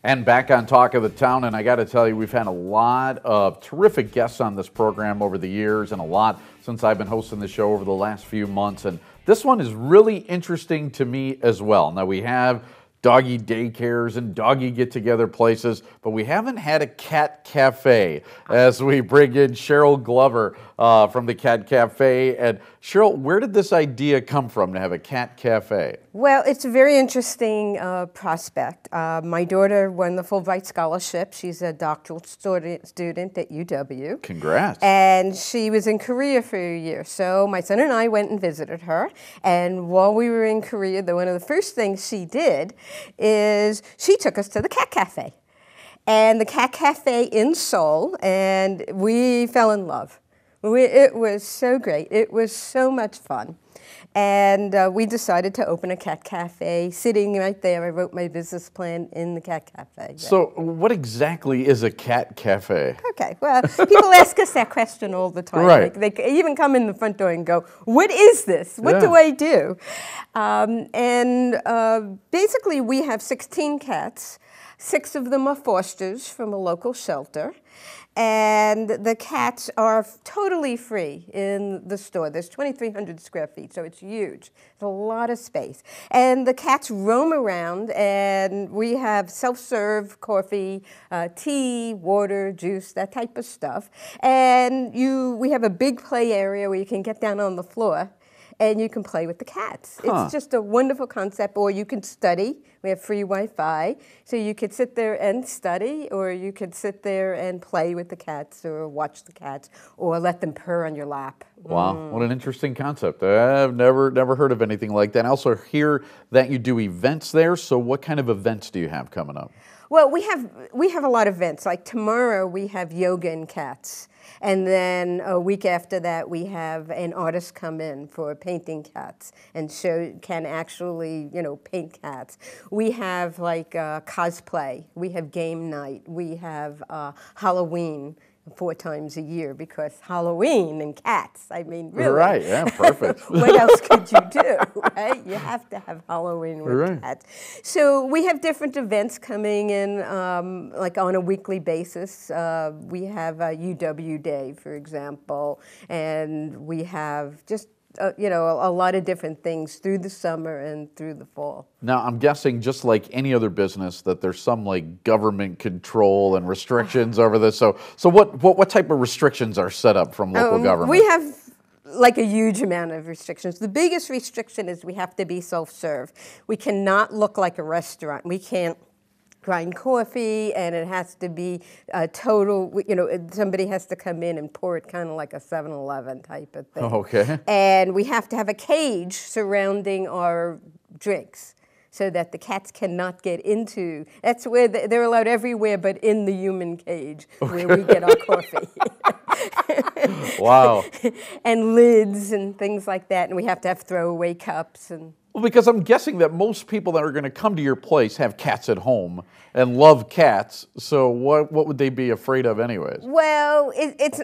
And back on Talk of the Town, and I got to tell you, we've had a lot of terrific guests on this program over the years, and a lot since I've been hosting the show over the last few months. And this one is really interesting to me as well. Now, we have doggy daycares and doggy get-together places, but we haven't had a cat cafe, as we bring in Cheryl Glover from the Cat Cafe. And Cheryl, where did this idea come from to have a cat cafe? Well, it's a very interesting prospect. My daughter won the Fulbright Scholarship. She's a doctoral student at UW. Congrats. And she was in Korea for a year. So my son and I went and visited her. And while we were in Korea, one of the first things she did is she took us to the Cat Cafe. And the Cat Cafe in Seoul, and we fell in love. It was so great. It was so much fun. And we decided to open a cat cafe sitting right there. I wrote my business plan in the cat cafe. Yeah. So what exactly is a cat cafe? Okay, well, people ask us that question all the time. Right. They even come in the front door and go, what is this? What do I do? Basically, we have 16 cats. 6 of them are fosters from a local shelter. And the cats are totally free in the store. There's 2,300 square feet, so it's huge. It's a lot of space. And the cats roam around, and we have self-serve coffee, tea, water, juice, that type of stuff. And we have a big play area where you can get down on the floor and you can play with the cats. It's just a wonderful concept. Or you can study. We have free Wi-Fi. So you could sit there and study, or you could sit there and play with the cats, or watch the cats, or let them purr on your lap. Wow, what an interesting concept. I've never heard of anything like that. I also hear that you do events there. So what kind of events do you have coming up? Well, we have a lot of events. Like tomorrow, we have yoga and cats. And then a week after that, we have an artist come in for painting cats and can actually, paint cats. We have like cosplay. We have game night. We have Halloween 4 times a year, because Halloween and cats, I mean, really. Right, yeah, perfect. What else could you do, right? You have to have Halloween with cats. So we have different events coming in, like on a weekly basis. We have a UW Day, for example, and we have just a lot of different things through the summer and through the fall. Now, I'm guessing, just like any other business, that there's some like government control and restrictions over this. So what type of restrictions are set up from local government? We have like a huge amount of restrictions. The biggest restriction is we have to be self-serve. We cannot look like a restaurant. We can't grind coffee, and it has to be total, somebody has to come in and pour it kind of like a 7-Eleven type of thing. Okay. And we have to have a cage surrounding our drinks so that the cats cannot get into. That's where they're allowed everywhere but in the human cage where we get our coffee. Wow. And lids and things like that, and we have to have throwaway cups and. Well, because I'm guessing that most people that are going to come to your place have cats at home and love cats. So what would they be afraid of anyways? Well, it's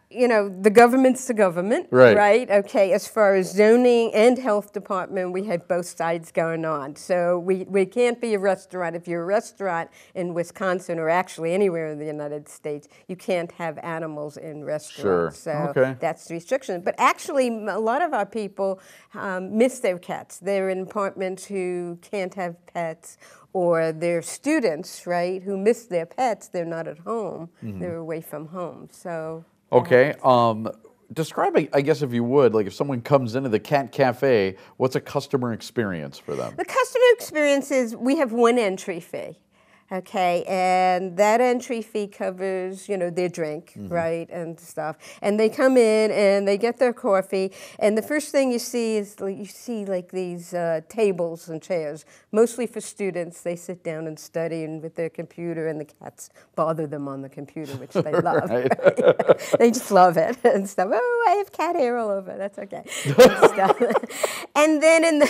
the government's the government, right? Okay, as far as zoning and health department, we have both sides going on. So we can't be a restaurant. If you're a restaurant in Wisconsin, or actually anywhere in the United States, you can't have animals in restaurants. Sure. So that's the restriction. But actually, a lot of our people miss their cats. They're in apartments who can't have pets, or they're students, right, who miss their pets. They're not at home. They're away from home. So. Okay. Describe, I guess, if you would, like if someone comes into the Cat Cafe, what's a customer experience for them? The customer experience is we have one entry fee. Okay, and that entry fee covers, their drink, right, and stuff. And they come in and they get their coffee, and the first thing you see is like these tables and chairs, mostly for students. They sit down and study and with their computer, and the cats bother them on the computer, which they love. Right. They just love it and stuff. Oh, I have cat hair all over. That's okay. And stuff. And then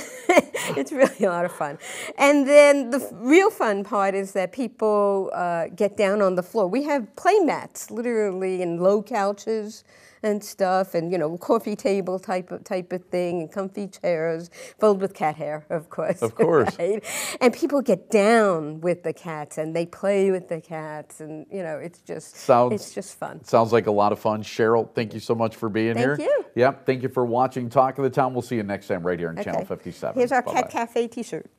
it's really a lot of fun. And then the real fun part is that that people get down on the floor. We have play mats, literally, and low couches and stuff, and coffee table type of thing, and comfy chairs filled with cat hair, of course. Of course. Right? And people get down with the cats, and they play with the cats, and it's just fun. Sounds like a lot of fun. Cheryl, thank you so much for being here. Thank you. Yep. Thank you for watching Talk of the Town. We'll see you next time right here on Channel 57. Here's our Bye-bye. Cat Cafe T-shirt.